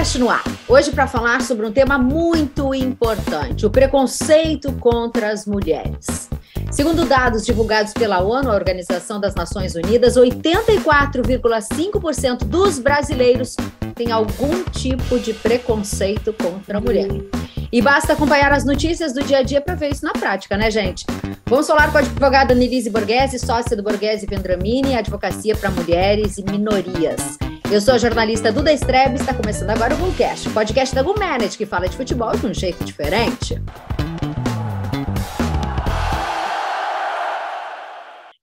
GoCast no ar. Hoje para falar sobre um tema muito importante, o preconceito contra as mulheres. Segundo dados divulgados pela ONU, a Organização das Nações Unidas, 84,5% dos brasileiros têm algum tipo de preconceito contra a mulher. E basta acompanhar as notícias do dia a dia para ver isso na prática, né, gente? Vamos falar com a advogada Annelise Borghese, sócia do Borghese Vendramini, Advocacia para Mulheres e Minorias. Eu sou a jornalista Duda Strebe e está começando agora o GoCast, o podcast da GoManage, que fala de futebol de um jeito diferente.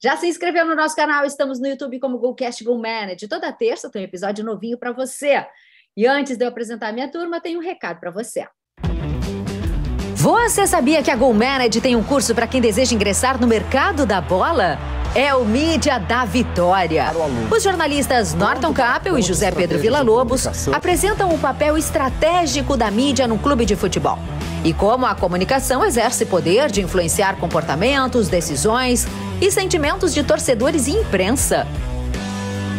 Já se inscreveu no nosso canal? Estamos no YouTube como GoCast GoManage. Toda terça tem um episódio novinho para você. E antes de eu apresentar a minha turma, tem um recado para você. Você sabia que a GoManage tem um curso para quem deseja ingressar no mercado da bola? É o Mídia da Vitória. Os jornalistas Norton Capel e José Pedro Villa-Lobos apresentam o papel estratégico da mídia num clube de futebol. E como a comunicação exerce poder de influenciar comportamentos, decisões e sentimentos de torcedores e imprensa.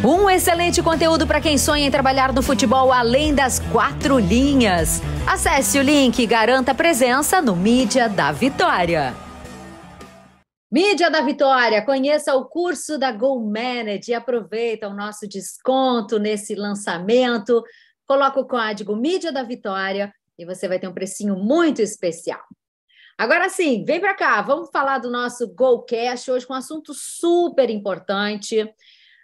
Um excelente conteúdo para quem sonha em trabalhar no futebol além das 4 linhas. Acesse o link e garanta presença no Mídia da Vitória. Mídia da Vitória, conheça o curso da GoManage e aproveita o nosso desconto nesse lançamento. Coloca o código Mídia da Vitória e você vai ter um precinho muito especial. Agora sim, vem para cá, vamos falar do nosso GoCast hoje com um assunto super importante.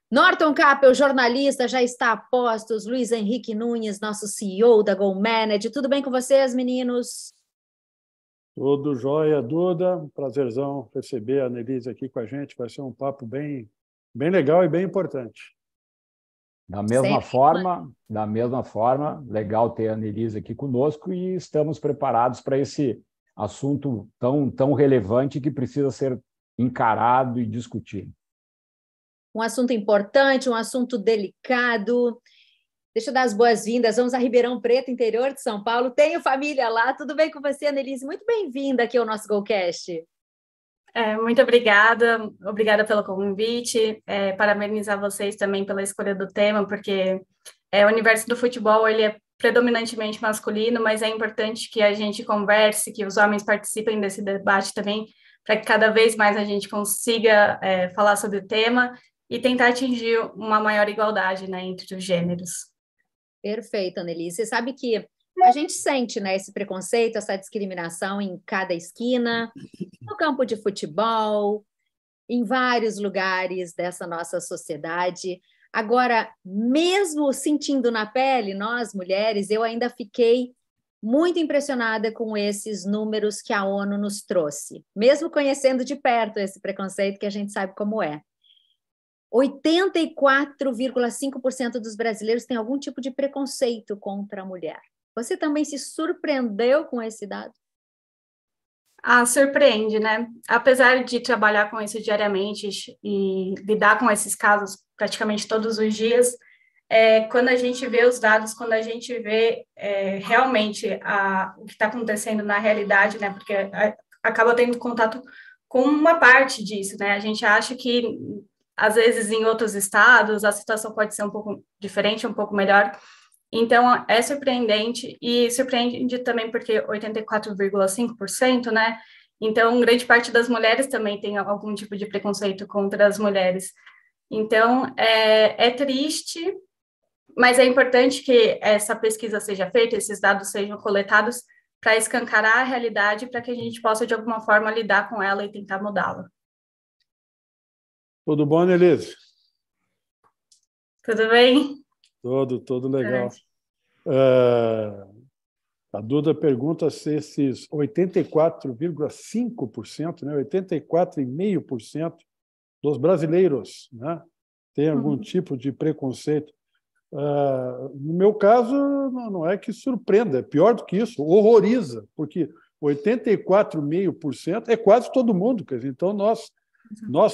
Norton Capel, jornalista, já está a postos. Luiz Henrique Nunes, nosso CEO da GoManage. Tudo bem com vocês, meninos? Tudo jóia, Duda. Um prazerzão receber a Annelise aqui com a gente. Vai ser um papo bem legal e bem importante. Da mesma forma, legal ter a Annelise aqui conosco e estamos preparados para esse assunto tão relevante que precisa ser encarado e discutido. Um assunto importante, um assunto delicado. Deixa eu dar as boas-vindas. Vamos a Ribeirão Preto, interior de São Paulo. Tenho família lá. Tudo bem com você, Annelise? Muito bem-vinda aqui ao nosso GoCast. Muito obrigada. Obrigada pelo convite. Parabenizar vocês também pela escolha do tema, porque o universo do futebol ele é predominantemente masculino, mas é importante que a gente converse, que os homens participem desse debate também, para que cada vez mais a gente consiga falar sobre o tema e tentar atingir uma maior igualdade, né, entre os gêneros. Perfeito, Annelise. Você sabe que a gente sente, né, esse preconceito, essa discriminação em cada esquina, no campo de futebol, em vários lugares dessa nossa sociedade. Agora, mesmo sentindo na pele, nós, mulheres, eu ainda fiquei muito impressionada com esses números que a ONU nos trouxe, mesmo conhecendo de perto esse preconceito que a gente sabe como é. 84,5% dos brasileiros têm algum tipo de preconceito contra a mulher. Você também se surpreendeu com esse dado? Surpreende, né? Apesar de trabalhar com isso diariamente e lidar com esses casos praticamente todos os dias, quando a gente vê os dados, quando a gente vê realmente o que está acontecendo na realidade, né? Porque acaba tendo contato com uma parte disso, né? A gente acha que às vezes, em outros estados, a situação pode ser um pouco diferente, um pouco melhor. Então, é surpreendente. E surpreende também porque 84,5%, né? Então, grande parte das mulheres também tem algum tipo de preconceito contra as mulheres. Então, é triste, mas é importante que essa pesquisa seja feita, esses dados sejam coletados para escancarar a realidade, para que a gente possa, de alguma forma, lidar com ela e tentar mudá-la. Tudo bom, Annelise? Tudo bem? Tudo legal. A Duda pergunta se esses 84,5%, né, 84,5% dos brasileiros, né, têm algum tipo de preconceito. No meu caso, não é que surpreenda, é pior do que isso, horroriza, porque 84,5% é quase todo mundo. Quer dizer, então, nós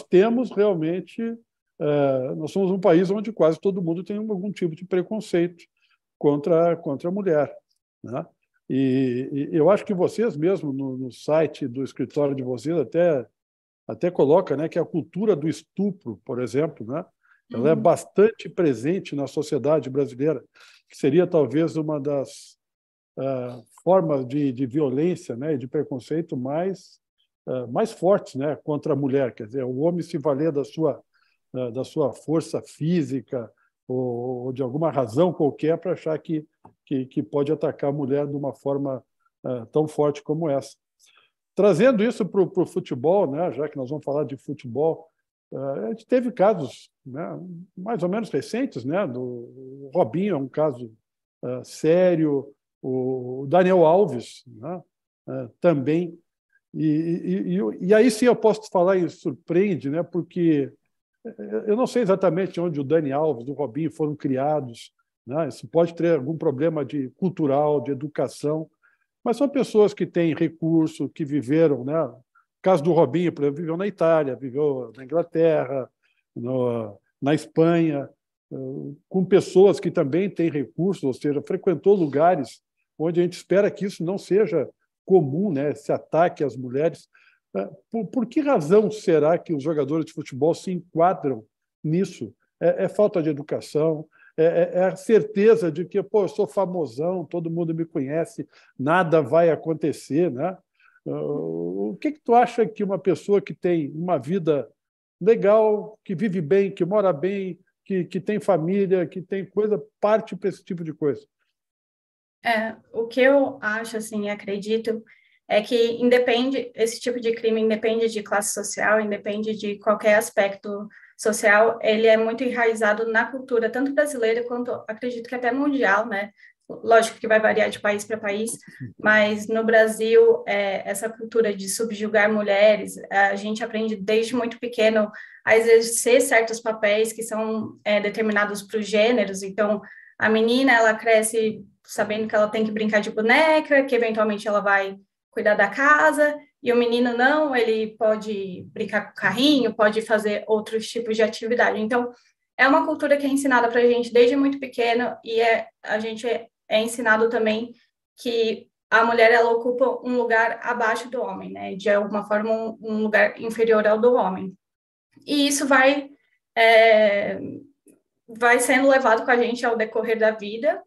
temos realmente, nós somos um país onde quase todo mundo tem algum tipo de preconceito contra a mulher, né? E eu acho que vocês mesmo, no site do escritório de vocês, até coloca, né, que a cultura do estupro, por exemplo, né, ela é bastante presente na sociedade brasileira, que seria talvez uma das formas de violência, né, e de preconceito mais fortes, né, contra a mulher. Quer dizer, o homem se valer da sua força física ou de alguma razão qualquer para achar que pode atacar a mulher de uma forma tão forte como essa. Trazendo isso para o futebol, né, já que nós vamos falar de futebol, a gente teve casos, né, mais ou menos recentes, né, o Robinho é um caso sério, o Daniel Alves, né, também. E aí sim eu posso falar e surpreende, né, porque eu não sei exatamente onde o Dani Alves e o Robinho foram criados, né, isso pode ter algum problema cultural, de educação, mas são pessoas que têm recurso, que viveram, né? O caso do Robinho, por exemplo, viveu na Itália, viveu na Inglaterra, na Espanha, com pessoas que também têm recursos, ou seja, frequentou lugares onde a gente espera que isso não seja comum, né? Esse ataque às mulheres. Por que razão será que os jogadores de futebol se enquadram nisso? É falta de educação? É a certeza de que, pô, eu sou famosão, todo mundo me conhece, nada vai acontecer, né? O que tu acha que uma pessoa que tem uma vida legal, que vive bem, que mora bem, que tem família, que tem coisa, parte para esse tipo de coisa? O que eu acho, assim, acredito, é que esse tipo de crime independe de classe social, independe de qualquer aspecto social, ele é muito enraizado na cultura, tanto brasileira quanto, acredito que até mundial, né? Lógico que vai variar de país para país, mas no Brasil, essa cultura de subjugar mulheres, a gente aprende desde muito pequeno a exercer certos papéis que são determinados para os gêneros. Então, a menina, ela cresce sabendo que ela tem que brincar de boneca, que eventualmente ela vai cuidar da casa, e o menino não, ele pode brincar com o carrinho, pode fazer outros tipos de atividade. Então, é uma cultura que é ensinada para a gente desde muito pequeno, e a gente é ensinado também que a mulher, ela ocupa um lugar abaixo do homem, né? De alguma forma, um lugar inferior ao do homem. E isso vai sendo levado com a gente ao decorrer da vida,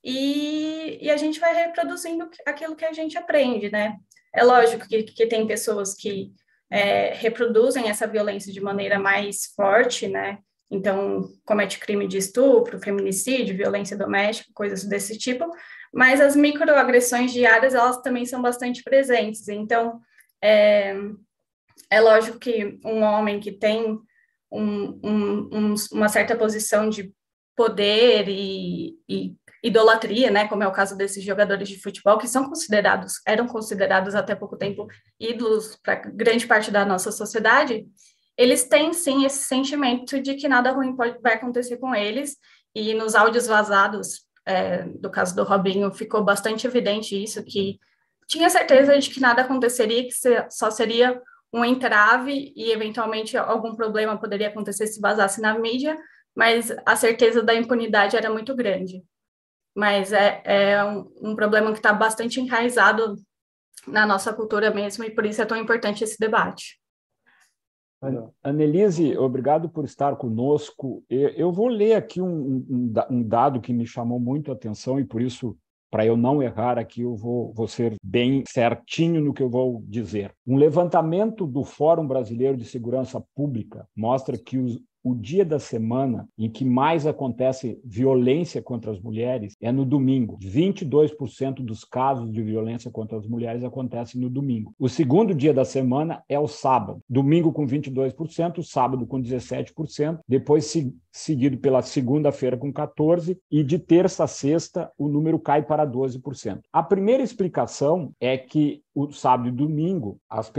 e a gente vai reproduzindo aquilo que a gente aprende, né? É lógico que tem pessoas que reproduzem essa violência de maneira mais forte, né? Então, comete crime de estupro, feminicídio, violência doméstica, coisas desse tipo, mas as microagressões diárias, elas também são bastante presentes. Então, é lógico que um homem que tem uma certa posição de poder e idolatria, né, como é o caso desses jogadores de futebol, que eram considerados até pouco tempo ídolos para grande parte da nossa sociedade, eles têm, sim, esse sentimento de que nada ruim vai acontecer com eles, e nos áudios vazados, do caso do Robinho, ficou bastante evidente isso, que tinha certeza de que nada aconteceria, que só seria um entrave e, eventualmente, algum problema poderia acontecer se vazasse na mídia, mas a certeza da impunidade era muito grande. Mas é um problema que está bastante enraizado na nossa cultura mesmo, e por isso é tão importante esse debate. Annelise, obrigado por estar conosco. Eu vou ler aqui um dado que me chamou muito a atenção, e por isso, para eu não errar aqui, eu vou ser bem certinho no que eu vou dizer. Um levantamento do Fórum Brasileiro de Segurança Pública mostra que o dia da semana em que mais acontece violência contra as mulheres é no domingo. 22% dos casos de violência contra as mulheres acontecem no domingo. O segundo dia da semana é o sábado. Domingo com 22%, sábado com 17%, depois seguido pela segunda-feira com 14%, e de terça a sexta o número cai para 12%. A primeira explicação é que o sábado e domingo, as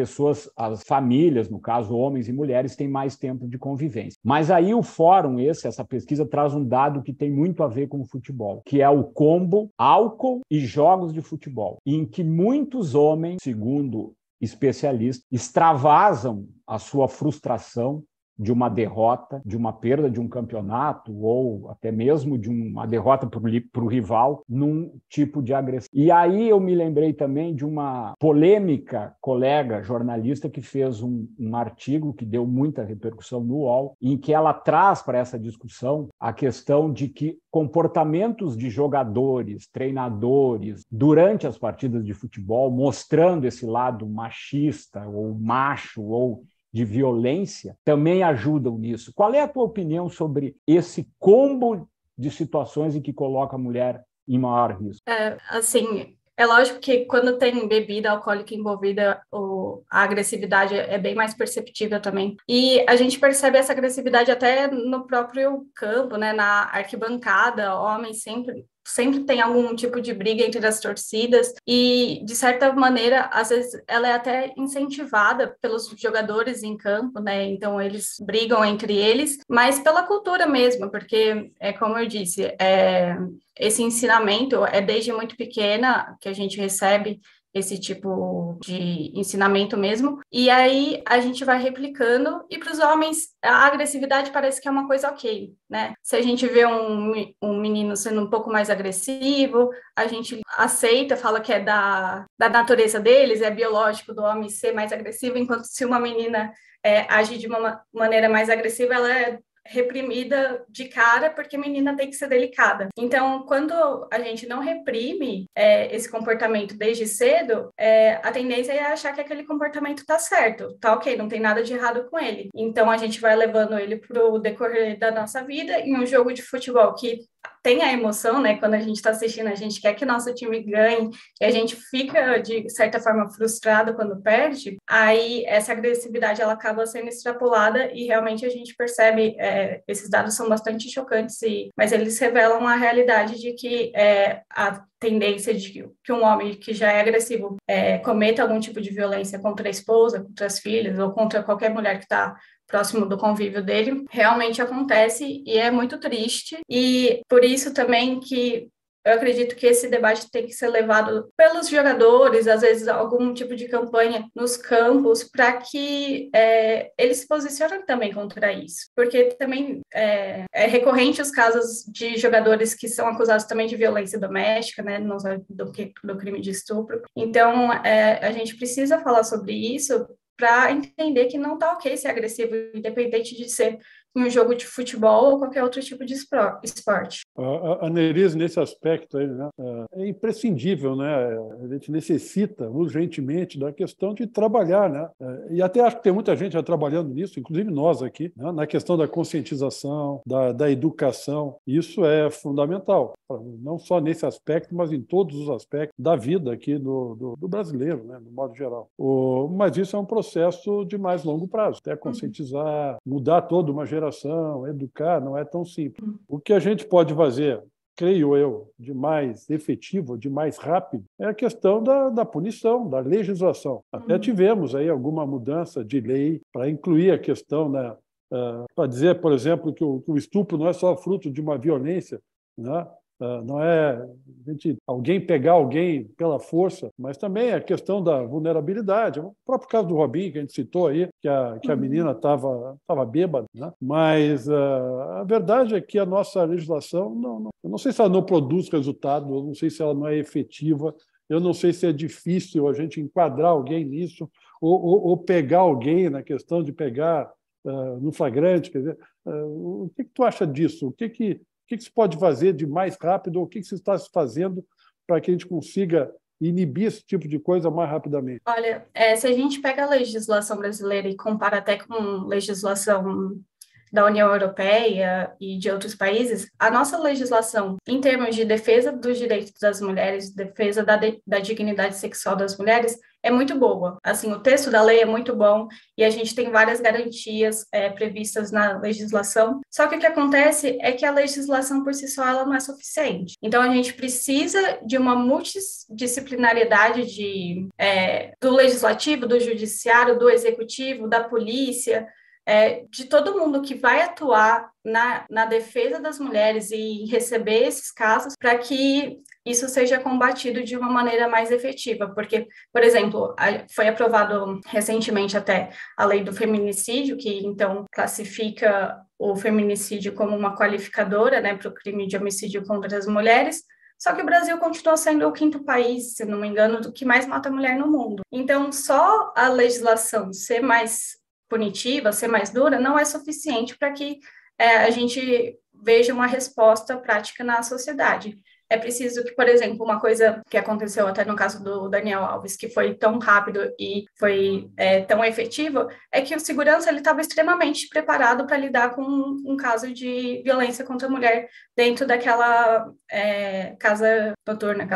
famílias, no caso homens e mulheres, têm mais tempo de convivência. Mas aí o fórum, essa pesquisa, traz um dado que tem muito a ver com o futebol, que é o combo álcool e jogos de futebol, em que muitos homens, segundo especialistas, extravasam a sua frustração de uma derrota, de uma perda de um campeonato ou até mesmo de uma derrota para o rival num tipo de agressão. E aí eu me lembrei também de uma polêmica colega jornalista que fez um artigo que deu muita repercussão no UOL, em que ela traz para essa discussão a questão de que comportamentos de jogadores, treinadores, durante as partidas de futebol, mostrando esse lado machista ou macho ou de violência, também ajudam nisso. Qual é a tua opinião sobre esse combo de situações em que coloca a mulher em maior risco? É lógico que quando tem bebida alcoólica envolvida, a agressividade é bem mais perceptível também. E a gente percebe essa agressividade até no próprio campo, né? Na arquibancada, homens sempre tem algum tipo de briga entre as torcidas e, de certa maneira, às vezes ela é até incentivada pelos jogadores em campo, né? Então, eles brigam entre eles, mas pela cultura mesmo, porque, como eu disse, esse ensinamento é desde muito pequena que a gente recebe esse tipo de ensinamento mesmo, e aí a gente vai replicando, e para os homens a agressividade parece que é uma coisa ok, né? Se a gente vê um menino sendo um pouco mais agressivo, a gente aceita, fala que é da natureza deles, é biológico do homem ser mais agressivo, enquanto se uma menina age de uma maneira mais agressiva, ela é reprimida de cara, porque a menina tem que ser delicada. Então, quando a gente não reprime esse comportamento desde cedo, a tendência é achar que aquele comportamento tá certo, tá ok, não tem nada de errado com ele. Então, a gente vai levando ele pro decorrer da nossa vida. Em um jogo de futebol que tem a emoção, né? Quando a gente está assistindo, a gente quer que nosso time ganhe e a gente fica, de certa forma, frustrado quando perde, aí essa agressividade ela acaba sendo extrapolada e realmente a gente percebe, esses dados são bastante chocantes, mas eles revelam a realidade de que a tendência de que um homem que já é agressivo cometa algum tipo de violência contra a esposa, contra as filhas ou contra qualquer mulher que está próximo do convívio dele, realmente acontece e é muito triste. E por isso também que eu acredito que esse debate tem que ser levado pelos jogadores, às vezes algum tipo de campanha nos campos, para que eles se posicionem também contra isso. Porque também é recorrente os casos de jogadores que são acusados também de violência doméstica, né, não só do crime de estupro. Então, a gente precisa falar sobre isso para entender que não está ok ser agressivo, independente de ser em um jogo de futebol ou qualquer outro tipo de esporte. A Neris, nesse aspecto aí, né, é imprescindível, né? A gente necessita urgentemente da questão de trabalhar, né? E até acho que tem muita gente já trabalhando nisso, inclusive nós aqui, né? Na questão da conscientização, da educação. Isso é fundamental, não só nesse aspecto, mas em todos os aspectos da vida aqui do brasileiro, né? No modo geral. Mas isso é um processo de mais longo prazo, até conscientizar, mudar toda uma geração, educar, não é tão simples. O que a gente pode fazer, creio eu, de mais efetivo, de mais rápido, é a questão da punição, da legislação. Até tivemos aí alguma mudança de lei para incluir a questão, né, para dizer, por exemplo, que o estupro não é só fruto de uma violência, né? Não é alguém pegar alguém pela força, mas também a questão da vulnerabilidade. O próprio caso do Robinho, que a gente citou aí, que a menina estava bêbada, né? Mas a verdade é que a nossa legislação, eu não sei se ela não produz resultado, eu não sei se ela não é efetiva, eu não sei se é difícil a gente enquadrar alguém nisso, ou pegar alguém na questão de pegar no flagrante. Quer dizer, o que tu acha disso? O que se pode fazer de mais rápido? O que se está fazendo para que a gente consiga inibir esse tipo de coisa mais rapidamente? Olha, se a gente pega a legislação brasileira e compara até com legislação da União Europeia e de outros países, a nossa legislação, em termos de defesa dos direitos das mulheres, defesa da dignidade sexual das mulheres, é muito boa. Assim, o texto da lei é muito bom e a gente tem várias garantias previstas na legislação. Só que o que acontece é que a legislação por si só ela não é suficiente. Então, a gente precisa de uma multidisciplinariedade do legislativo, do judiciário, do executivo, da polícia, de todo mundo que vai atuar na defesa das mulheres e receber esses casos para que isso seja combatido de uma maneira mais efetiva, porque, por exemplo, foi aprovado recentemente até a lei do feminicídio, que então classifica o feminicídio como uma qualificadora, né, para o crime de homicídio contra as mulheres. Só que o Brasil continua sendo o 5º país, se não me engano, do que mais mata mulher no mundo. Então, só a legislação ser mais punitiva, ser mais dura, não é suficiente para que a gente veja uma resposta prática na sociedade. É preciso que, por exemplo, uma coisa que aconteceu até no caso do Daniel Alves, que foi tão rápido e foi tão efetivo, é que o segurança estava extremamente preparado para lidar com um caso de violência contra a mulher dentro daquela casa noturna.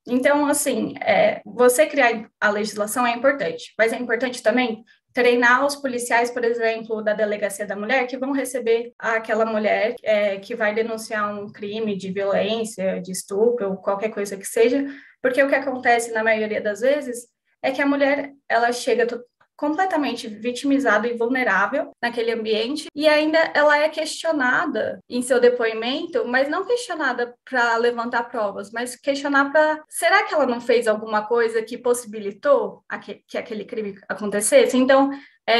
Então, assim, você criar a legislação é importante, mas é importante também treinar os policiais, por exemplo, da Delegacia da Mulher, que vão receber aquela mulher que vai denunciar um crime de violência, de estupro, ou qualquer coisa que seja, porque o que acontece na maioria das vezes é que a mulher, ela chega completamente vitimizada e vulnerável naquele ambiente, e ainda ela é questionada em seu depoimento, mas não questionada para levantar provas, mas questionar para, será que ela não fez alguma coisa que possibilitou que aquele crime acontecesse? Então,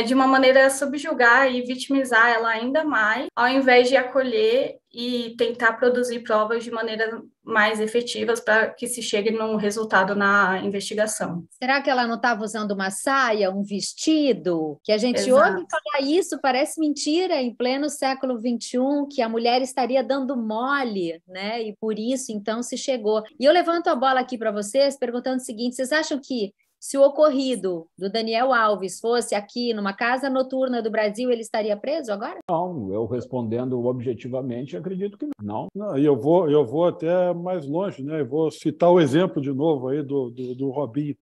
de uma maneira subjugar e vitimizar ela ainda mais, ao invés de acolher e tentar produzir provas de maneira mais efetivas para que se chegue num resultado na investigação. Será que ela não estava usando uma saia, um vestido? Que a gente Exato. ouve falar isso, parece mentira, em pleno século XXI, que a mulher estaria dando mole, né? E por isso, então, se chegou. E eu levanto a bola aqui para vocês, perguntando o seguinte, vocês acham que se o ocorrido do Daniel Alves fosse aqui numa casa noturna do Brasil, ele estaria preso agora? Não, eu respondendo objetivamente, acredito que não. Não, e eu vou até mais longe, né? Eu vou citar o exemplo de novo aí do Robinho,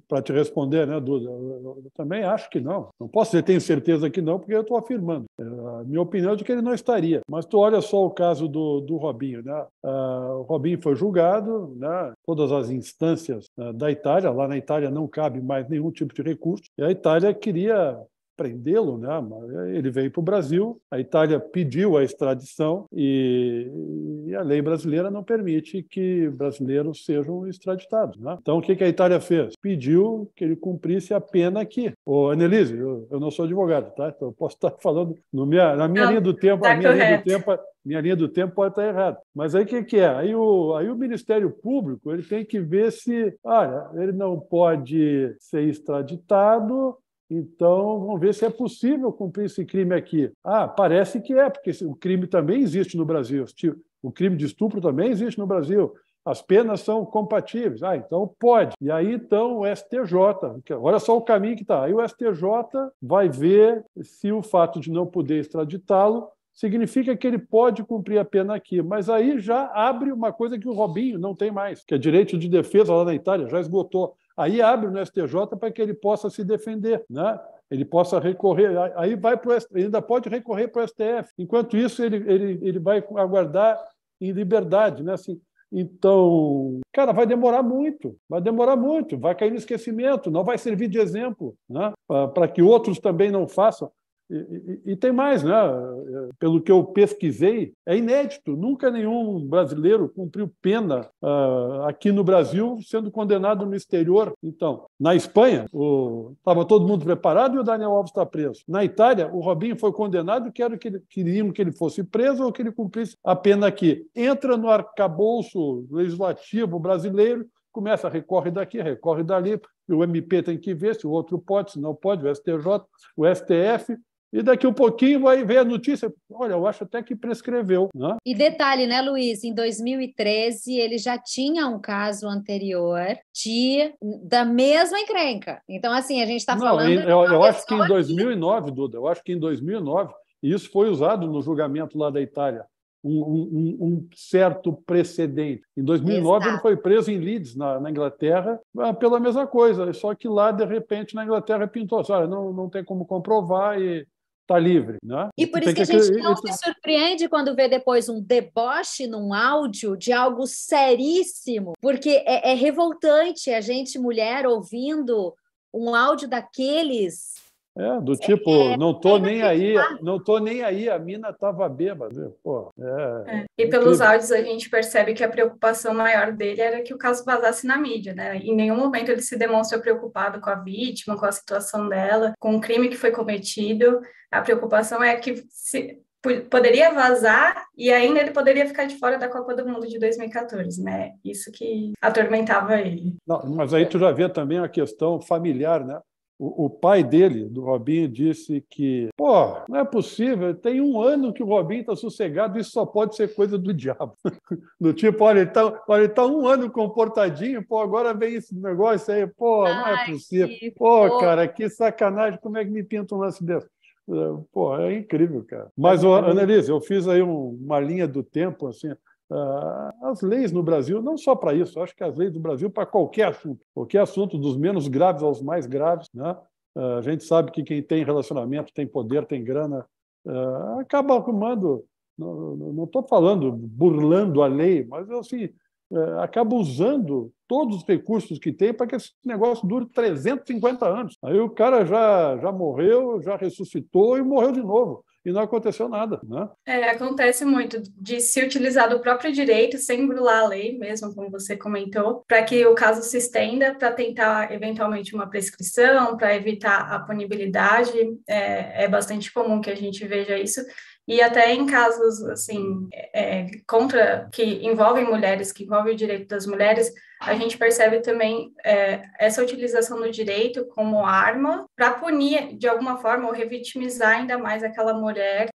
para te responder, né, Duda? Eu também acho que não. Não posso dizer tenho certeza que não, porque eu estou afirmando. A minha opinião é de que ele não estaria. Mas tu olha só o caso do Robinho, né? O Robinho foi julgado, né? Todas as instâncias da Itália, lá na Itália não cabe mais nenhum tipo de recurso, e a Itália queria prendê-lo, né? Ele veio para o Brasil, a Itália pediu a extradição e a lei brasileira não permite que brasileiros sejam extraditados, né? Então, o que a Itália fez? Pediu que ele cumprisse a pena aqui. Ô, Annelise, eu não sou advogado, tá? Então, eu posso estar falando na minha linha do tempo, tá minha linha do tempo pode estar errada. Mas aí o que é? Aí o Ministério Público ele tem que ver se, olha, ele não pode ser extraditado, então vamos ver se é possível cumprir esse crime aqui. Parece que porque o crime também existe no Brasil. O crime de estupro também existe no Brasil. As penas são compatíveis. Então pode. E aí, então, o STJ, olha só o caminho que está. Aí o STJ vai ver se o fato de não poder extraditá-lo significa que ele pode cumprir a pena aqui. Mas aí já abre uma coisa que o Robinho não tem mais, que é direito de defesa lá na Itália, já esgotou. Aí abre no STJ para que ele possa se defender, né? Ele possa recorrer, aí vai para o STF, ele ainda pode recorrer para o STF. Enquanto isso, ele vai aguardar em liberdade, né? Assim, então, cara, vai demorar muito, vai cair no esquecimento, não vai servir de exemplo, né? Para que outros também não façam. E tem mais, né? Pelo que eu pesquisei, é inédito. Nunca nenhum brasileiro cumpriu pena aqui no Brasil sendo condenado no exterior. Então, na Espanha, estava todo mundo preparado e o Daniel Alves está preso. Na Itália, o Robinho foi condenado, queriam que ele fosse preso ou que ele cumprisse a pena aqui. Entra no arcabouço legislativo brasileiro, começa, recorre daqui, recorre dali, o MP tem que ver se o outro pode, se não pode, o STJ, o STF, e daqui um pouquinho vai ver a notícia, olha, eu acho até que prescreveu. Né? E detalhe, né, Luiz, em 2013 ele já tinha um caso anterior da mesma encrenca. Então, assim, a gente está falando... Eu acho que em 2009, Duda, e isso foi usado no julgamento lá da Itália, um certo precedente. Em 2009, Exato. Ele foi preso em Leeds, na Inglaterra, pela mesma coisa, só que lá, de repente, na Inglaterra pintou, olha, não tem como comprovar e está livre. Né? E por isso que a gente não se surpreende quando vê depois um deboche num áudio de algo seríssimo, porque é revoltante a gente, mulher, ouvindo um áudio daqueles Do tipo, não tô nem aí, a mina estava bêbada. Pô, E pelos áudios a gente percebe que a preocupação maior dele era que o caso vazasse na mídia, né? Em nenhum momento ele se demonstra preocupado com a vítima, com a situação dela, com o crime que foi cometido. A preocupação é que poderia vazar e ainda ele poderia ficar de fora da Copa do Mundo de 2014, né? Isso que atormentava ele. Não, mas aí tu já vê também a questão familiar, né? O pai dele, do Robinho, disse que, não é possível, tem 1 ano que o Robinho está sossegado, isso só pode ser coisa do diabo. Do tipo, olha, ele tá 1 ano comportadinho, agora vem esse negócio aí, não é possível. Cara, que sacanagem, como é que me pinta um lance desse? É incrível, cara. Mas, Annelise, eu fiz aí uma linha do tempo, assim, as leis no Brasil, não só para isso, acho que as leis do Brasil para qualquer assunto, dos menos graves aos mais graves, né? A gente sabe que quem tem relacionamento, tem poder, tem grana, acaba arrumando, não estou falando burlando a lei, mas assim, acaba usando todos os recursos que tem para que esse negócio dure 350 anos. Aí o cara já morreu, já ressuscitou e morreu de novo. E não aconteceu nada, né? Acontece muito de se utilizar do próprio direito sem burlar a lei, mesmo como você comentou, para que o caso se estenda, para tentar eventualmente uma prescrição, para evitar a punibilidade. É bastante comum que a gente veja isso. E até em casos assim que envolvem mulheres, que envolvem o direito das mulheres, a gente percebe também essa utilização do direito como arma para punir de alguma forma ou revitimizar ainda mais aquela mulher,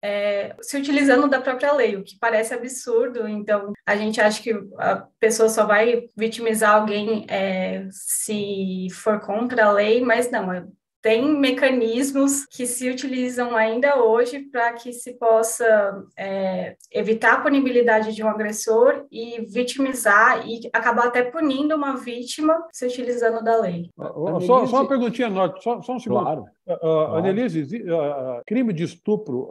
se utilizando da própria lei, o que parece absurdo. Então, a gente acha que a pessoa só vai vitimizar alguém se for contra a lei, mas não, tem mecanismos que se utilizam ainda hoje para que se possa evitar a punibilidade de um agressor e vitimizar e acabar até punindo uma vítima se utilizando da lei. Só uma perguntinha, só um segundo. Claro. Annelise, crime de estupro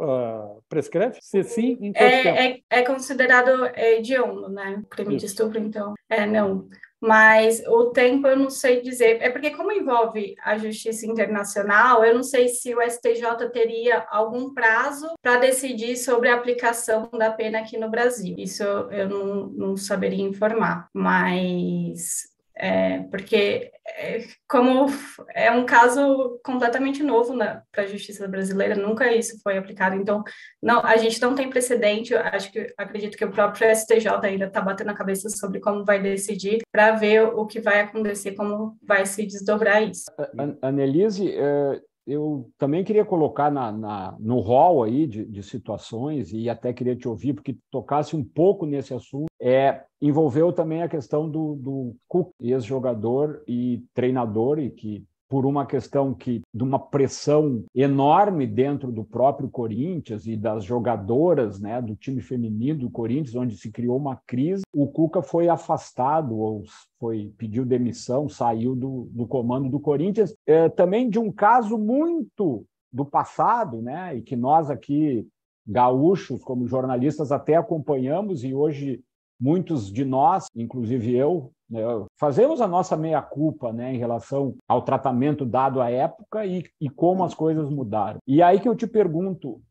prescreve? Se sim, em quanto tempo? É considerado hediondo, né? Crime de estupro, então, não. Mas o tempo eu não sei dizer. É porque, como envolve a justiça internacional, eu não sei se o STJ teria algum prazo para decidir sobre a aplicação da pena aqui no Brasil. Isso eu não saberia informar. Mas porque como é um caso completamente novo para a justiça brasileira, nunca isso foi aplicado, então a gente não tem precedente. Acredito que o próprio STJ ainda está batendo a cabeça sobre como vai decidir, para ver o que vai acontecer, como vai se desdobrar isso. Annelise, eu também queria colocar no rol aí de situações, e até queria te ouvir, porque tocasse um pouco nesse assunto, envolveu também a questão do Cuca, ex-jogador e treinador, e que, por uma questão de uma pressão enorme dentro do próprio Corinthians e das jogadoras, né, do time feminino do Corinthians, onde se criou uma crise, o Cuca foi afastado, ou pediu demissão, saiu do comando do Corinthians, também de um caso muito do passado, né, e que nós aqui, gaúchos, como jornalistas, até acompanhamos, e hoje muitos de nós, inclusive eu, fazemos a nossa meia-culpa, né, em relação ao tratamento dado à época e como as coisas mudaram. E aí que eu te pergunto,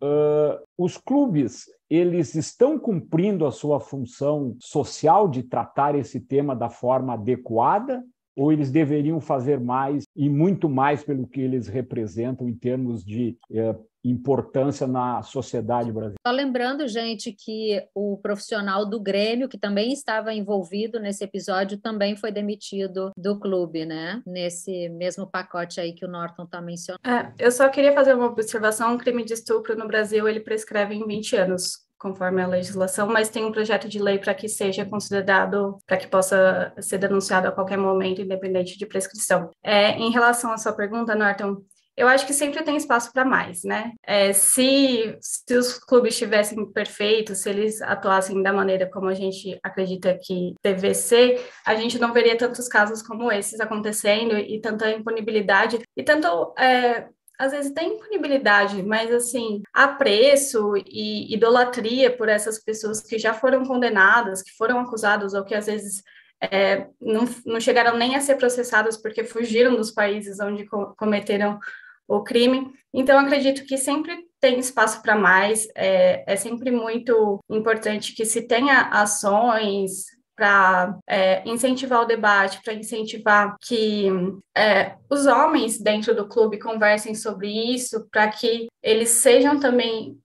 os clubes, eles estão cumprindo a sua função social de tratar esse tema da forma adequada, ou eles deveriam fazer mais e muito mais pelo que eles representam em termos de importância na sociedade brasileira? Só lembrando, gente, que o profissional do Grêmio, que também estava envolvido nesse episódio, também foi demitido do clube, né? Nesse mesmo pacote aí que o Norton está mencionando. Eu só queria fazer uma observação. Um crime de estupro no Brasil, ele prescreve em 20 anos, conforme a legislação, mas tem um projeto de lei para que seja considerado, para que possa ser denunciado a qualquer momento, independente de prescrição. Em relação à sua pergunta, Norton, eu acho que sempre tem espaço para mais, né? Se os clubes estivessem perfeitos, se eles atuassem da maneira como a gente acredita que deve ser, a gente não veria tantos casos como esses acontecendo e tanta impunibilidade, e tanto... às vezes tem impunibilidade, mas assim, apreço e idolatria por essas pessoas que já foram condenadas, que foram acusadas, ou que às vezes não chegaram nem a ser processadas porque fugiram dos países onde cometeram o crime. Então, acredito que sempre tem espaço para mais, é sempre muito importante que se tenha ações para incentivar o debate, para incentivar que os homens dentro do clube conversem sobre isso, para que eles sejam também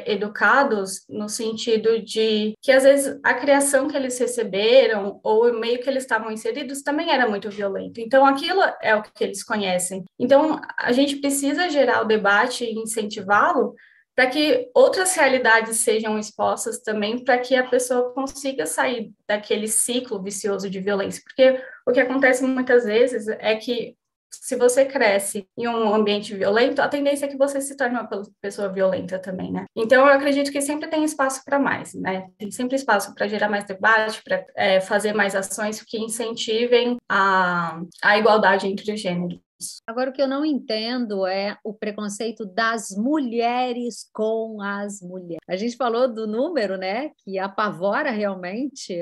educados no sentido de que, às vezes, a criação que eles receberam ou o meio que eles estavam inseridos também era muito violento. Então, aquilo é o que eles conhecem. Então, a gente precisa gerar o debate e incentivá-lo para que outras realidades sejam expostas também, para que a pessoa consiga sair daquele ciclo vicioso de violência. Porque o que acontece muitas vezes é que, se você cresce em um ambiente violento, a tendência é que você se torne uma pessoa violenta também, né? Então, eu acredito que sempre tem espaço para mais, né? Tem sempre espaço para gerar mais debate, para fazer mais ações que incentivem a igualdade entre os gêneros. Agora, o que eu não entendo é o preconceito das mulheres com as mulheres. A gente falou do número, né, que apavora realmente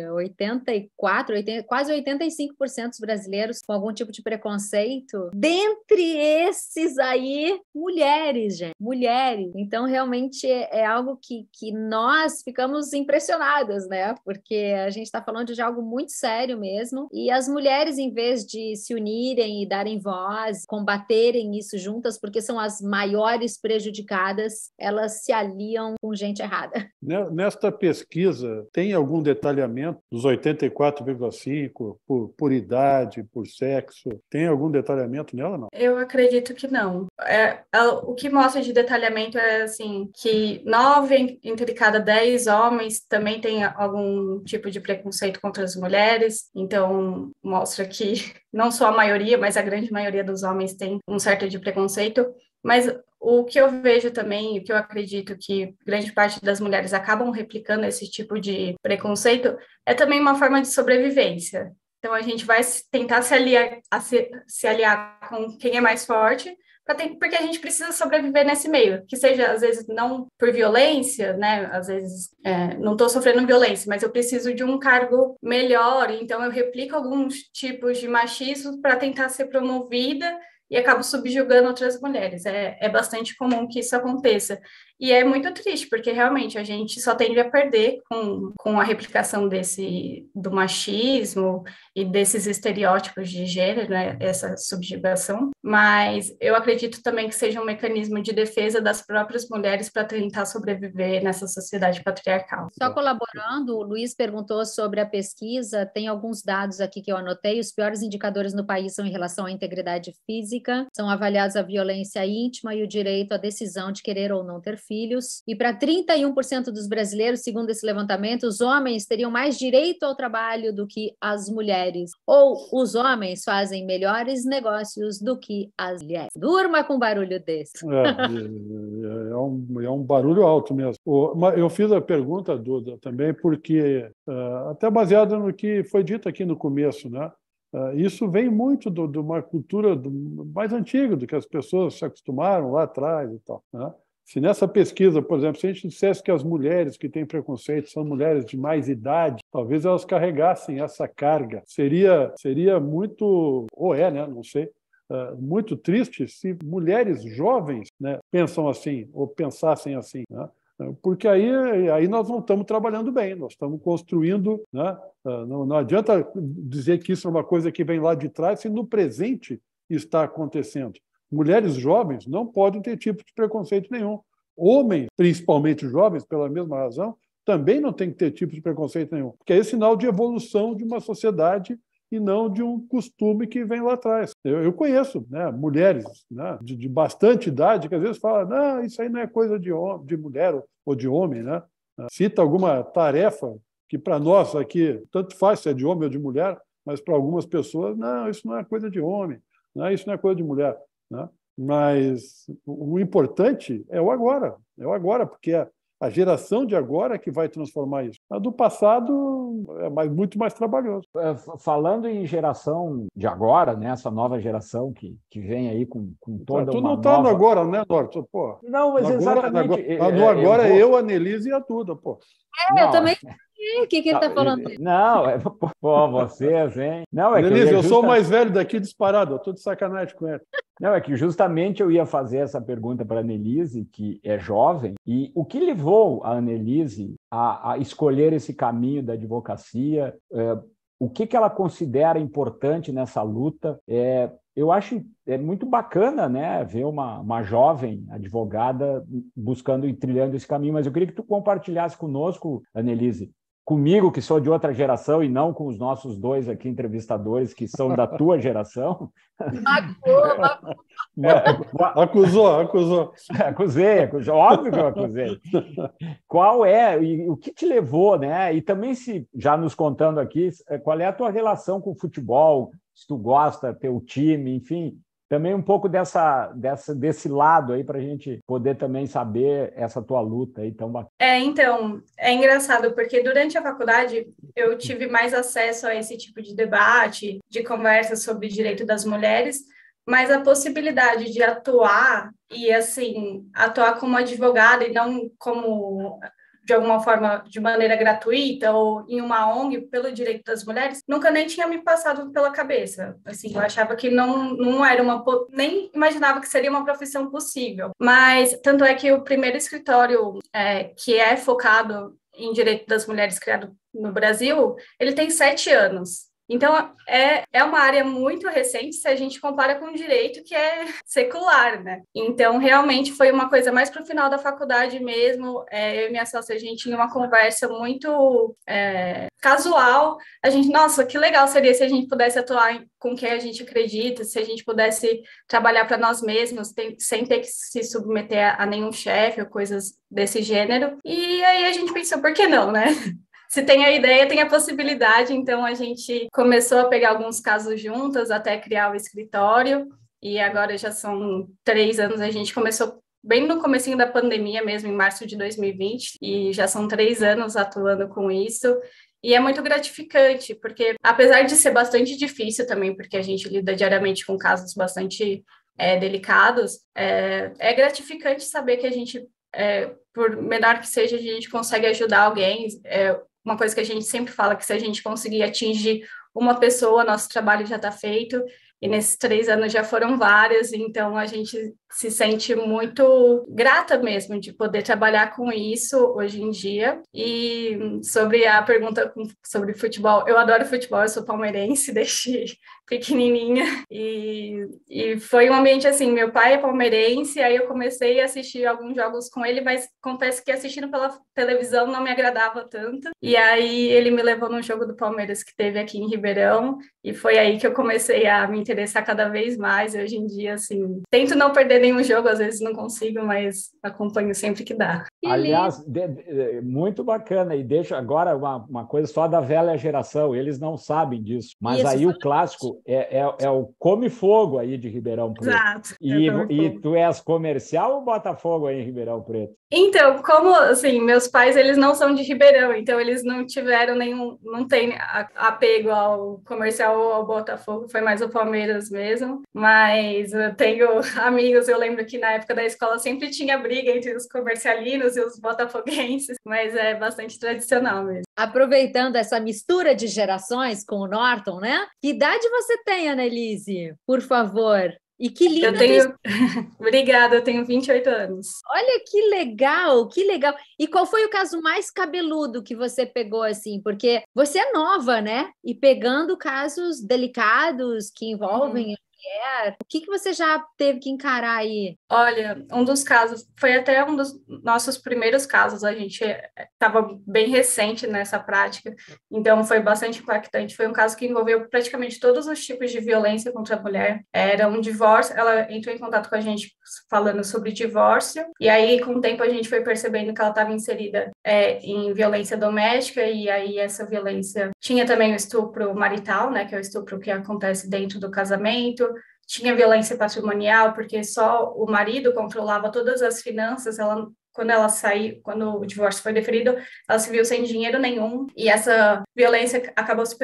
quase 85% dos brasileiros com algum tipo de preconceito. Dentre esses aí, mulheres, gente. Mulheres. Então, realmente é algo que nós ficamos impressionadas, né, porque a gente está falando de algo muito sério mesmo. E as mulheres, em vez de se unirem e darem voz, combaterem isso juntas, porque são as maiores prejudicadas, elas se aliam com gente errada. Nesta pesquisa, tem algum detalhamento dos 84,5% por idade, por sexo? Tem algum detalhamento nela, não? Eu acredito que não. O que mostra de detalhamento é assim, que 9 entre cada 10 homens também têm algum tipo de preconceito contra as mulheres, então mostra que não só a maioria, mas a grande maioria dos homens tem um certo de preconceito. Mas o que eu vejo também, o que eu acredito que grande parte das mulheres acabam replicando esse tipo de preconceito, é também uma forma de sobrevivência. Então, a gente vai tentar se aliar com quem é mais forte, porque a gente precisa sobreviver nesse meio, que seja, às vezes, não por violência, né? Às vezes, não estou sofrendo violência, mas eu preciso de um cargo melhor, então eu replico alguns tipos de machismo para tentar ser promovida e acabo subjugando outras mulheres. É bastante comum que isso aconteça. E é muito triste, porque realmente a gente só tende a perder com a replicação do machismo e desses estereótipos de gênero, né, essa subjugação. Mas eu acredito também que seja um mecanismo de defesa das próprias mulheres para tentar sobreviver nessa sociedade patriarcal. Só colaborando, o Luiz perguntou sobre a pesquisa, tem alguns dados aqui que eu anotei. Os piores indicadores no país são em relação à integridade física, são avaliados a violência íntima e o direito à decisão de querer ou não ter filhos. E para 31% dos brasileiros, segundo esse levantamento, os homens teriam mais direito ao trabalho do que as mulheres. Ou os homens fazem melhores negócios do que as mulheres. Durma com um barulho desse. É um barulho alto mesmo. Eu fiz a pergunta, Duda, também porque, até baseado no que foi dito aqui no começo, né? Isso vem muito de uma cultura mais antiga, do que as pessoas se acostumaram lá atrás e tal, né? Se nessa pesquisa, por exemplo, se a gente dissesse que as mulheres que têm preconceito são mulheres de mais idade, talvez elas carregassem essa carga. Seria muito, ou né? Não sei, muito triste se mulheres jovens, né, pensam assim, ou pensassem assim, né? Porque aí nós não estamos trabalhando bem, nós estamos construindo, né? Não adianta dizer que isso é uma coisa que vem lá de trás, se no presente está acontecendo. Mulheres jovens não podem ter tipo de preconceito nenhum. Homens, principalmente jovens, pela mesma razão, também não tem que ter tipo de preconceito nenhum, porque é sinal de evolução de uma sociedade e não de um costume que vem lá atrás. Eu conheço, né, mulheres, né, de bastante idade que às vezes falam, não, isso aí não é coisa de mulher ou de homem, né? Cita alguma tarefa que para nós aqui, tanto faz se é de homem ou de mulher, mas para algumas pessoas, não, isso não é coisa de homem, não, isso não é coisa de mulher, né? Mas o importante é o agora, porque a geração de agora é que vai transformar isso. A do passado é muito mais trabalhoso. Falando em geração de agora, né, essa nova geração que vem aí com toda tu uma não está nova... no agora, né, Norton? Pô. Não, mas exatamente... No agora eu, a Nelise e a Duda, pô. Eu também O que ele está falando? Não, pô, vocês, hein? Não, é Denise, eu sou o mais velho daqui disparado, eu estou de sacanagem com ela. Não, é que justamente eu ia fazer essa pergunta para a Annelise, que é jovem, e o que levou a Annelise a escolher esse caminho da advocacia? O que ela considera importante nessa luta? Eu acho muito bacana, né, ver uma jovem advogada buscando e trilhando esse caminho, mas eu queria que tu compartilhasse conosco, Annelise, comigo, que sou de outra geração, e não com os nossos dois aqui entrevistadores, que são da tua geração. Acusou. Acusei, óbvio que eu acusei. Qual e o que te levou, né? E também, se já nos contando aqui, qual é a tua relação com o futebol, se tu gosta, teu time, enfim, também um pouco desse lado aí para a gente poder também saber essa tua luta aí tão bacana. Então, é engraçado, porque durante a faculdade eu tive mais acesso a esse tipo de debate, de conversa sobre direito das mulheres, mas a possibilidade de atuar e, assim, atuar como advogada e não como, de alguma forma, de maneira gratuita ou em uma ONG pelo direito das mulheres, nunca nem tinha me passado pela cabeça. Assim, eu achava que não era nem imaginava que seria uma profissão possível. Mas, tanto é que o primeiro escritório que é focado em direito das mulheres criado no Brasil, ele tem 7 anos. Então, é uma área muito recente se a gente compara com o direito que é secular, né? Então, realmente foi uma coisa mais para o final da faculdade mesmo. Eu e minha sócia, a gente tinha uma conversa muito casual. A gente, nossa, que legal seria se a gente pudesse atuar com quem a gente acredita, se a gente pudesse trabalhar para nós mesmos, sem ter que se submeter a nenhum chefe ou coisas desse gênero. E aí a gente pensou, por que não, né? Se tem a ideia, tem a possibilidade, então a gente começou a pegar alguns casos juntas até criar o escritório, e agora já são 3 anos, a gente começou bem no comecinho da pandemia mesmo, em março de 2020, e já são 3 anos atuando com isso, e é muito gratificante, porque apesar de ser bastante difícil também, porque a gente lida diariamente com casos bastante delicados, é gratificante saber que a gente, por menor que seja, a gente consegue ajudar alguém. Uma coisa que a gente sempre fala, que se a gente conseguir atingir uma pessoa, nosso trabalho já está feito, e nesses 3 anos já foram várias, então a gente se sente muito grata mesmo de poder trabalhar com isso hoje em dia. E sobre a pergunta sobre futebol, eu adoro futebol, eu sou palmeirense desde pequenininha, e foi um ambiente assim, meu pai é palmeirense, aí eu comecei a assistir alguns jogos com ele, mas confesso que assistindo pela televisão não me agradava tanto, e aí ele me levou num jogo do Palmeiras que teve aqui em Ribeirão, e foi aí que eu comecei a me interessar cada vez mais. Hoje em dia, assim, tento não perder nenhum jogo, às vezes não consigo, mas acompanho sempre que dá. Aliás, muito bacana, e deixa agora uma coisa só da velha geração, eles não sabem disso, mas isso, aí o clássico é o Come Fogo aí de Ribeirão Preto. Exato. E tu és comercial ou Botafogo aí em Ribeirão Preto? Então, como, assim, meus pais, eles não são de Ribeirão, então eles não tiveram não tem apego ao comercial ou ao Botafogo, foi mais o Palmeiras mesmo, mas eu tenho amigos, eu lembro que na época da escola sempre tinha briga entre os comercialinos e os botafoguenses, mas é bastante tradicional mesmo. Aproveitando essa mistura de gerações com o Norton, né? Que idade você tem, Annelise? Por favor. E que linda. Obrigada, eu tenho 28 anos. Olha que legal, que legal. E qual foi o caso mais cabeludo que você pegou, assim? Porque você é nova, né? E pegando casos delicados que envolvem mulher, o que você já teve que encarar aí? Olha, um dos casos, foi até um dos nossos primeiros casos, a gente estava bem recente nessa prática, então foi bastante impactante. Foi um caso que envolveu praticamente todos os tipos de violência contra a mulher. Era um divórcio, ela entrou em contato com a gente falando sobre divórcio, e aí com o tempo a gente foi percebendo que ela estava inserida em violência doméstica, e aí essa violência tinha também o estupro marital, né, que é o estupro que acontece dentro do casamento. Tinha violência patrimonial, porque só o marido controlava todas as finanças. Quando o divórcio foi deferido, ela se viu sem dinheiro nenhum, e essa violência acabou se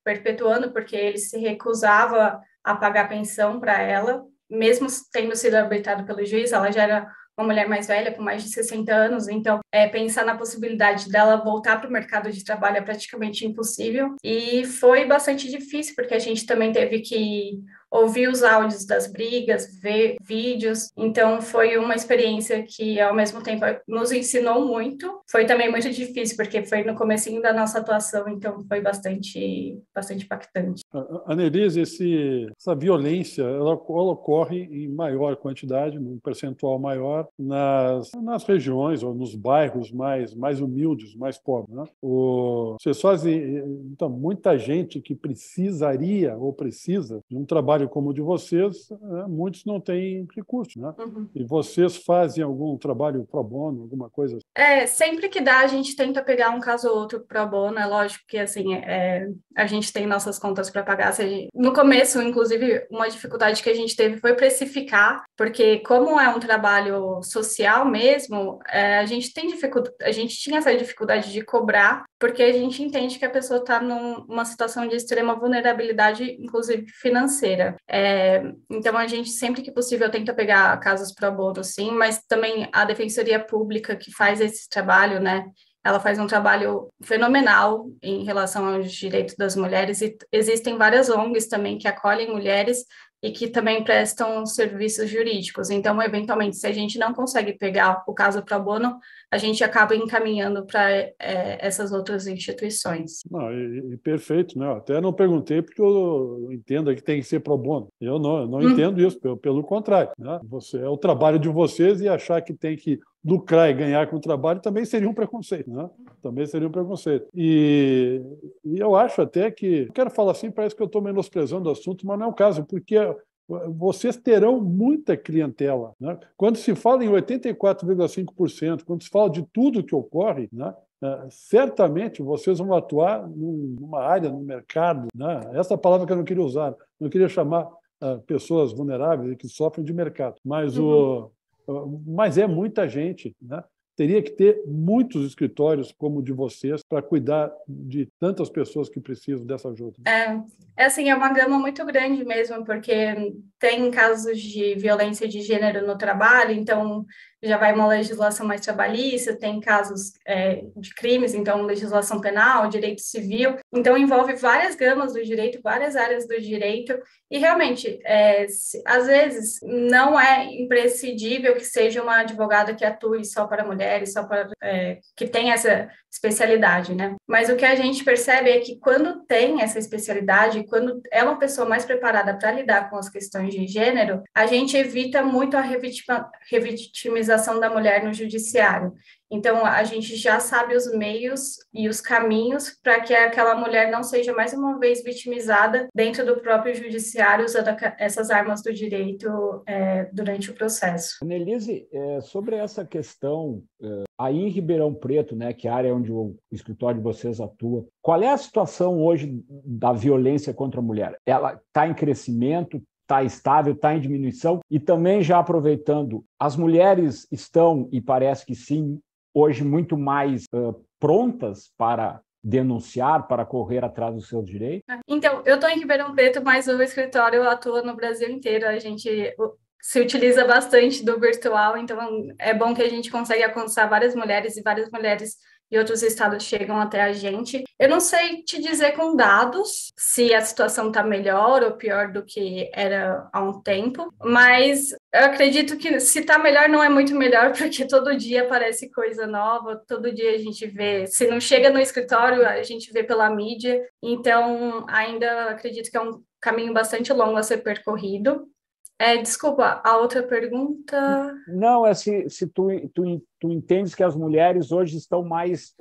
perpetuando, porque ele se recusava a pagar pensão para ela, mesmo tendo sido arbitrado pelo juiz, ela já era uma mulher mais velha, com mais de 60 anos, então pensar na possibilidade dela voltar para o mercado de trabalho é praticamente impossível. E foi bastante difícil, porque a gente também teve que ouvir os áudios das brigas, ver vídeos. Então, foi uma experiência que, ao mesmo tempo, nos ensinou muito. Foi também muito difícil, porque foi no comecinho da nossa atuação, então foi bastante impactante. Annelise, essa violência, ela ocorre em maior quantidade, num percentual maior, nas regiões ou nos bairros mais humildes, mais pobres. Né? Vocês fazem, então, muita gente que precisaria ou precisa de um trabalho como o de vocês, muitos não têm recursos, né? Uhum. E vocês fazem algum trabalho pro bono, alguma coisa assim? Sempre que dá, a gente tenta pegar um caso ou outro pro bono. É lógico que, assim, a gente tem nossas contas para pagar. No começo, inclusive, uma dificuldade que a gente teve foi precificar, porque como é um trabalho social mesmo, a gente tinha essa dificuldade de cobrar, porque a gente entende que a pessoa está numa situação de extrema vulnerabilidade, inclusive financeira. Então, a gente, sempre que possível, tenta pegar casos pro bono, sim, mas também a Defensoria Pública, que faz esse trabalho, né, ela faz um trabalho fenomenal em relação aos direitos das mulheres, e existem várias ONGs também que acolhem mulheres e que também prestam serviços jurídicos. Então, eventualmente, se a gente não consegue pegar o caso pro bono, a gente acaba encaminhando para essas outras instituições. Não, perfeito, né? Até não perguntei porque eu entendo que tem que ser pro bono. Eu não entendo isso, pelo contrário. Né? É o trabalho de vocês, e achar que tem que lucrar e ganhar com o trabalho também seria um preconceito. Né? Também seria um preconceito. E eu acho até que... Eu quero falar assim, parece que eu estou menosprezando o assunto, mas não é o caso, porque vocês terão muita clientela. Né? Quando se fala em 84,5%, quando se fala de tudo que ocorre, né? Certamente vocês vão atuar numa área, no mercado. Né? Essa palavra que eu não queria usar, não queria chamar pessoas vulneráveis que sofrem de mercado, mas é muita gente. Né? Teria que ter muitos escritórios como o de vocês para cuidar de tantas pessoas que precisam dessa ajuda. Assim, é uma gama muito grande mesmo, porque tem casos de violência de gênero no trabalho, então já vai uma legislação mais trabalhista, tem casos de crimes, então legislação penal, direito civil, então envolve várias gamas do direito, várias áreas do direito, e realmente, às vezes, não é imprescindível que seja uma advogada que atue só para mulheres, só para que tenha essa especialidade, né? Mas o que a gente percebe é que quando tem essa especialidade, quando é uma pessoa mais preparada para lidar com as questões de gênero, a gente evita muito a revitimização da mulher no judiciário. Então, a gente já sabe os meios e os caminhos para que aquela mulher não seja mais uma vez vitimizada dentro do próprio judiciário, usando essas armas do direito durante o processo. Annelise, sobre essa questão, aí em Ribeirão Preto, né, que é a área onde o escritório de vocês atua, qual é a situação hoje da violência contra a mulher? Ela está em crescimento? Está estável, está em diminuição? E também, já aproveitando, as mulheres estão, e parece que sim, hoje muito mais prontas para denunciar, para correr atrás dos seus direitos? Então, eu estou em Ribeirão Preto, mas o escritório atua no Brasil inteiro. A gente se utiliza bastante do virtual, então é bom que a gente consegue alcançar várias mulheres, e várias mulheres de outros estados chegam até a gente. Eu não sei te dizer com dados se a situação está melhor ou pior do que era há um tempo, mas eu acredito que se está melhor não é muito melhor, porque todo dia aparece coisa nova, todo dia a gente vê. Se não chega no escritório, a gente vê pela mídia, então ainda acredito que é um caminho bastante longo a ser percorrido. Desculpa, a outra pergunta... Não, se tu entendes que as mulheres hoje estão mais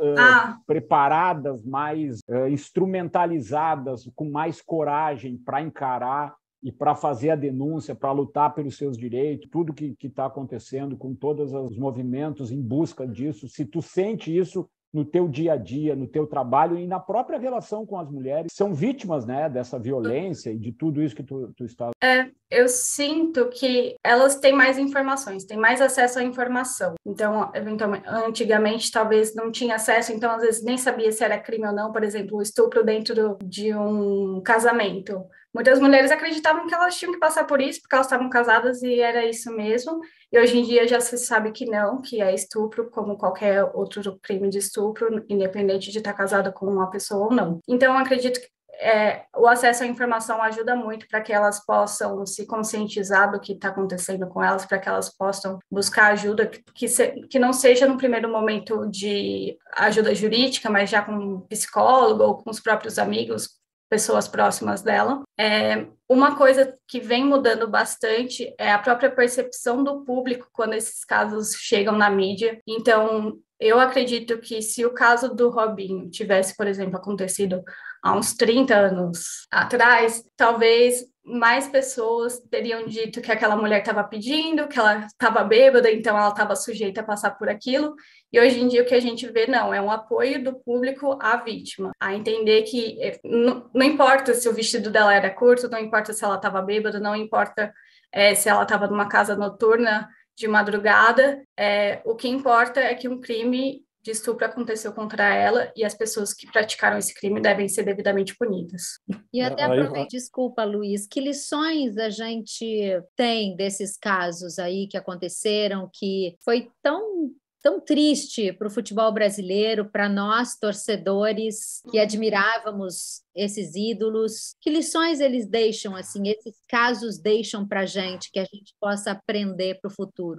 preparadas, mais instrumentalizadas, com mais coragem para encarar e para fazer a denúncia, para lutar pelos seus direitos, tudo que está acontecendo, com todos os movimentos em busca disso, se tu sente isso no teu dia a dia, no teu trabalho e na própria relação com as mulheres, são vítimas, né, dessa violência e de tudo isso que tu está... Eu sinto que elas têm mais informações, têm mais acesso à informação. Então, eventualmente, antigamente, talvez não tinha acesso, então, às vezes, nem sabia se era crime ou não, por exemplo, o estupro dentro de um casamento. muitas mulheres acreditavam que elas tinham que passar por isso, porque elas estavam casadas e era isso mesmo. E hoje em dia já se sabe que não, que é estupro, como qualquer outro crime de estupro, independente de estar casada com uma pessoa ou não. Então, eu acredito que o acesso à informação ajuda muito para que elas possam se conscientizar do que está acontecendo com elas, para que elas possam buscar ajuda, que não seja no primeiro momento de ajuda jurídica, mas já com um psicólogo ou com os próprios amigos, pessoas próximas dela. Uma coisa que vem mudando bastante é a própria percepção do público quando esses casos chegam na mídia. Então, eu acredito que se o caso do Robinho tivesse, por exemplo, acontecido há uns 30 anos atrás, talvez mais pessoas teriam dito que aquela mulher estava pedindo, que ela estava bêbada, então ela estava sujeita a passar por aquilo. E hoje em dia o que a gente vê, não, é um apoio do público à vítima, a entender que não importa se o vestido dela era curto, não importa se ela estava bêbada, não importa se ela estava numa casa noturna de madrugada, o que importa é que um crime de estupro aconteceu contra ela e as pessoas que praticaram esse crime devem ser devidamente punidas. E até aproveito, desculpa, Luiz, que lições a gente tem desses casos aí que aconteceram, que foi tão triste para o futebol brasileiro, para nós, torcedores, que admirávamos esses ídolos? Que lições eles deixam, assim, esses casos deixam para a gente, que a gente possa aprender para o futuro?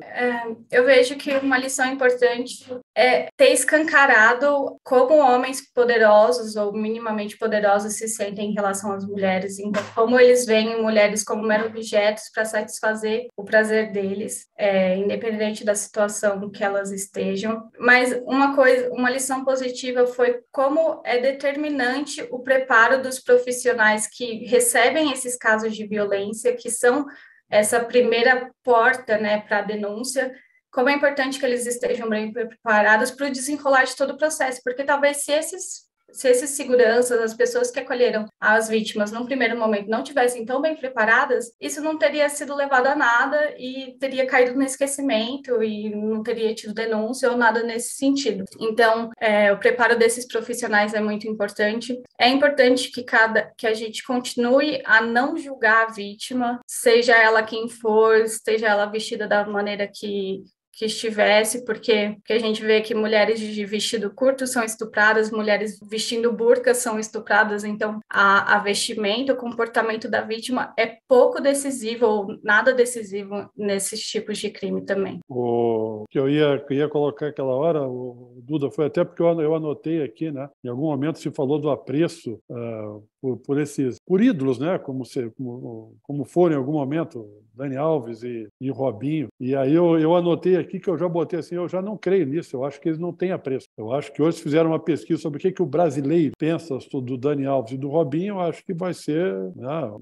Eu vejo que uma lição importante é ter escancarado como homens poderosos ou minimamente poderosos se sentem em relação às mulheres, então como eles veem mulheres como meros objetos para satisfazer o prazer deles, independente da situação que elas estejam. Mas uma lição positiva foi como é determinante o preparo dos profissionais que recebem esses casos de violência, que são essa primeira porta, né, para a denúncia, como é importante que eles estejam bem preparados para o desenrolar de todo o processo, porque talvez se esses seguranças, as pessoas que acolheram as vítimas num primeiro momento não tivessem tão bem preparadas, isso não teria sido levado a nada e teria caído no esquecimento e não teria tido denúncia ou nada nesse sentido. Então, o preparo desses profissionais é muito importante. É importante que a gente continue a não julgar a vítima, seja ela quem for, esteja ela vestida da maneira que estivesse, porque a gente vê que mulheres de vestido curto são estupradas, mulheres vestindo burca são estupradas, então a vestimenta, o comportamento da vítima é pouco decisivo ou nada decisivo nesses tipos de crime também. O que eu ia colocar aquela hora, o Duda, foi até porque eu anotei aqui, né? Em algum momento se falou do apreço por ídolos, né? Como foram em algum momento Dani Alves e Robinho. E aí eu anotei aqui que eu já botei assim, eu já não creio nisso, eu acho que eles não têm apreço. Eu acho que hoje fizeram uma pesquisa sobre o que o brasileiro pensa do Dani Alves e do Robinho, eu acho que vai ser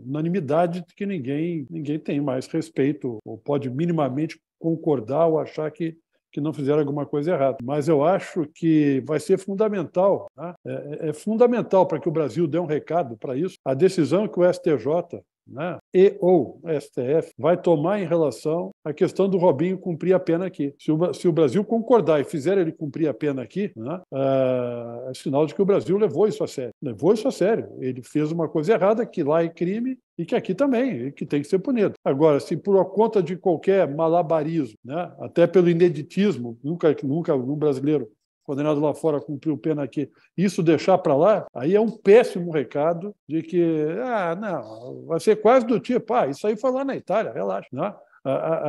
unanimidade de que ninguém tem mais respeito ou pode minimamente concordar ou achar que não fizeram alguma coisa errada. Mas eu acho que vai ser fundamental, né? É fundamental para que o Brasil dê um recado para isso, a decisão que o STJ, né, ou STF vai tomar em relação à questão do Robinho cumprir a pena aqui. Se o Brasil concordar e fizer ele cumprir a pena aqui, né, é sinal de que o Brasil levou isso a sério. Levou isso a sério. Ele fez uma coisa errada, que lá é crime, e que aqui também, que tem que ser punido. Agora, se por conta de qualquer malabarismo, né, até pelo ineditismo, nunca um brasileiro condenado lá fora cumpriu pena aqui, isso deixar para lá, aí é um péssimo recado de que, não, vai ser quase do tipo, isso aí foi lá na Itália, relaxa, né?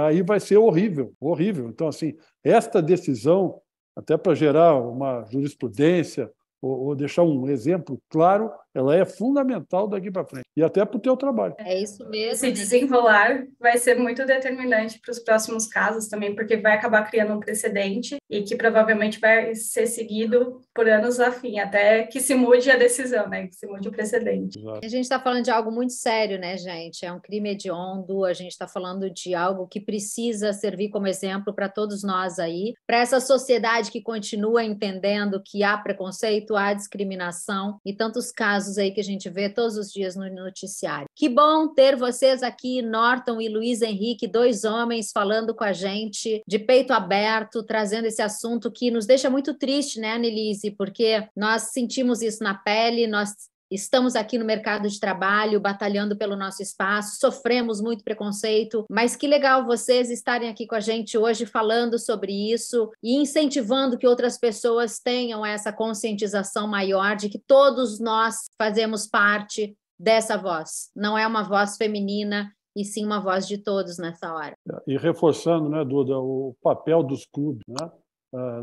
Aí vai ser horrível, horrível. Então, assim, esta decisão, até para gerar uma jurisprudência ou deixar um exemplo claro, ela é fundamental daqui para frente. E até para o teu trabalho. É isso mesmo. Se desenrolar vai ser muito determinante para os próximos casos também, porque vai acabar criando um precedente e que provavelmente vai ser seguido por anos a fim, até que se mude a decisão, né? Que se mude o precedente. Exato. A gente está falando de algo muito sério, né, gente? É um crime hediondo, a gente está falando de algo que precisa servir como exemplo para todos nós aí, para essa sociedade que continua entendendo que há preconceito, há discriminação e tantos casos aí que a gente vê todos os dias no noticiário. Que bom ter vocês aqui, Norton e Luiz Henrique, 2 homens falando com a gente de peito aberto, trazendo esse assunto que nos deixa muito triste, né, Annelise? Porque nós sentimos isso na pele, nós estamos aqui no mercado de trabalho, batalhando pelo nosso espaço, sofremos muito preconceito, mas que legal vocês estarem aqui com a gente hoje falando sobre isso e incentivando que outras pessoas tenham essa conscientização maior de que todos nós fazemos parte dessa voz. Não é uma voz feminina, e sim uma voz de todos nessa hora. E reforçando, né, Duda, o papel dos clubes, né?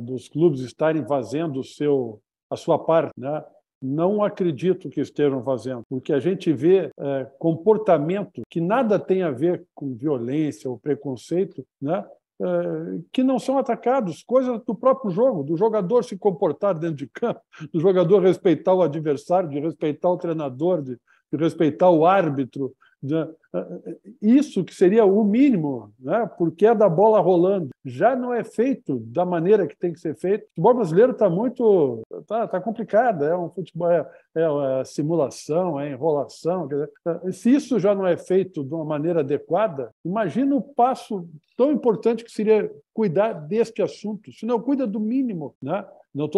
Dos clubes estarem fazendo a sua parte, né? Não acredito que estejam fazendo, porque a gente vê comportamento que nada tem a ver com violência ou preconceito, né? Que não são atacados, coisas do próprio jogo, do jogador se comportar dentro de campo, do jogador respeitar o adversário, de respeitar o treinador, de respeitar o árbitro. Isso que seria o mínimo, né? Porque é da bola rolando. Já não é feito da maneira que tem que ser feito. O futebol brasileiro está muito... Está complicado. É um futebol, é simulação, é enrolação. Quer dizer, se isso já não é feito de uma maneira adequada, imagina o passo tão importante que seria cuidar deste assunto. Se não cuida do mínimo, né? Não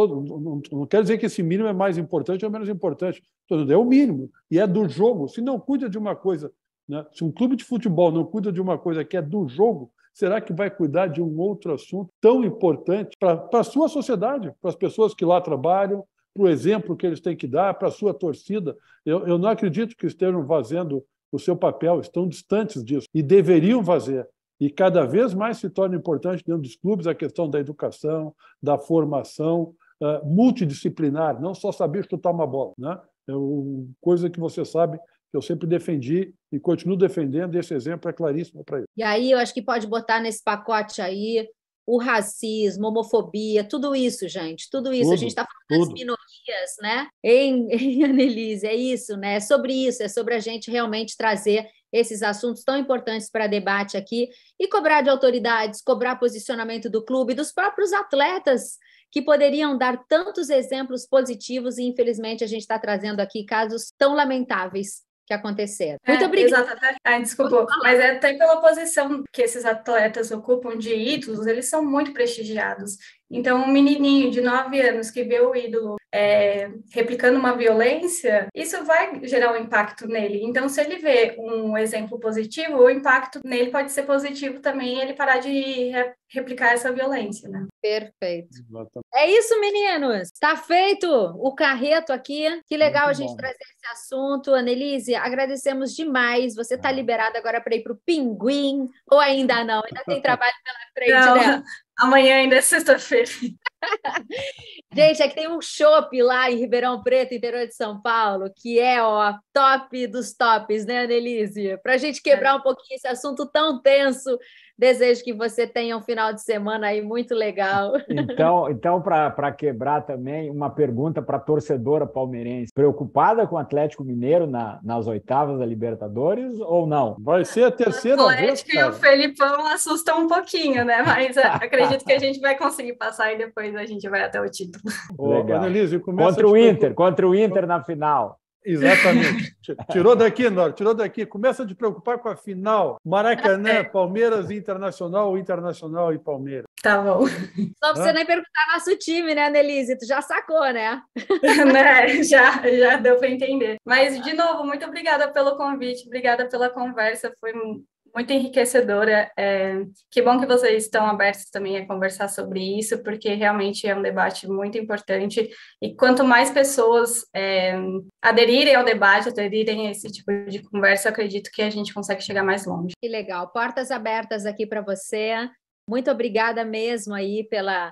quero dizer que esse mínimo é mais importante ou menos importante. É o mínimo. E é do jogo. Se não cuida de uma coisa, né? Se um clube de futebol não cuida de uma coisa que é do jogo, será que vai cuidar de um outro assunto tão importante para a sua sociedade, para as pessoas que lá trabalham, para o exemplo que eles têm que dar, para a sua torcida? Eu não acredito que estejam fazendo o seu papel, estão distantes disso. E deveriam fazer. E cada vez mais se torna importante dentro dos clubes a questão da educação, da formação multidisciplinar, não só saber chutar uma bola, né? Coisa que você sabe que eu sempre defendi e continuo defendendo, e esse exemplo é claríssimo para isso. E aí eu acho que pode botar nesse pacote aí o racismo, homofobia, tudo isso, gente, tudo isso. A gente está falando das minorias, né? Em Annelise, é isso, né? É sobre isso, é sobre a gente realmente trazer esses assuntos tão importantes para debate aqui e cobrar de autoridades, cobrar posicionamento do clube, dos próprios atletas que poderiam dar tantos exemplos positivos e, infelizmente, a gente está trazendo aqui casos tão lamentáveis que aconteceram. Muito obrigada. Exato. Desculpa, mas até pela posição que esses atletas ocupam de ídolos, eles são muito prestigiados. Então, um menininho de 9 anos que vê o ídolo replicando uma violência, isso vai gerar um impacto nele. Então, se ele vê um exemplo positivo, o impacto nele pode ser positivo também, ele parar de replicar essa violência, né? Perfeito. É isso, meninos. Está feito o carreto aqui. Que legal muito a gente trazer esse assunto. Annelise, agradecemos demais. Você está liberada agora para ir para o Pinguim ou ainda não? Ainda tem trabalho pela frente, né? Amanhã ainda é sexta-feira. Gente, é que tem um chopp lá em Ribeirão Preto, interior de São Paulo, que é top dos tops, né, Annelise? Para a gente quebrar um pouquinho esse assunto tão tenso, desejo que você tenha um final de semana aí muito legal. Então para quebrar também, uma pergunta para a torcedora palmeirense. Preocupada com o Atlético Mineiro nas oitavas da Libertadores ou não? Vai ser a terceira vez, cara. E o Felipão assusta um pouquinho, né? Mas acredito que a gente vai conseguir passar e depois a gente vai até o título. Legal. Annelise, contra o Inter na final. Exatamente. Tirou daqui, Nora, tirou daqui. Começa a te preocupar com a final. Maracanã, Palmeiras e Internacional, ou Internacional e Palmeiras. Tá bom. Não precisa nem perguntar nosso time, né, Annelise? Tu já sacou, né? Né? Já deu para entender. Mas, de novo, muito obrigada pelo convite, obrigada pela conversa, foi muito enriquecedora. Que bom que vocês estão abertos também a conversar sobre isso, porque realmente é um debate muito importante. E quanto mais pessoas aderirem ao debate, aderirem a esse tipo de conversa, eu acredito que a gente consegue chegar mais longe. Que legal. Portas abertas aqui para você. Muito obrigada mesmo aí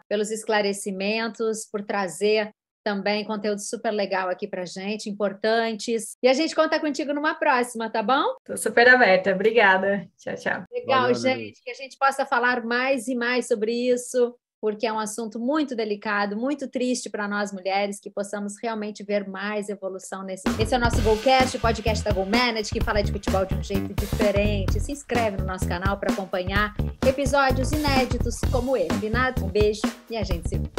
pelos esclarecimentos, por trazer também conteúdo super legal aqui pra gente, importantes. E a gente conta contigo numa próxima, tá bom? Tô super aberta. Obrigada. Tchau, tchau. Legal, valeu, gente. Que a gente possa falar mais e mais sobre isso, porque é um assunto muito delicado, muito triste para nós mulheres, que possamos realmente ver mais evolução nesse. Esse é o nosso GoCast, o podcast da GoManage, que fala de futebol de um jeito diferente. Se inscreve no nosso canal para acompanhar episódios inéditos como esse. Combinado? Um beijo e a gente se vê.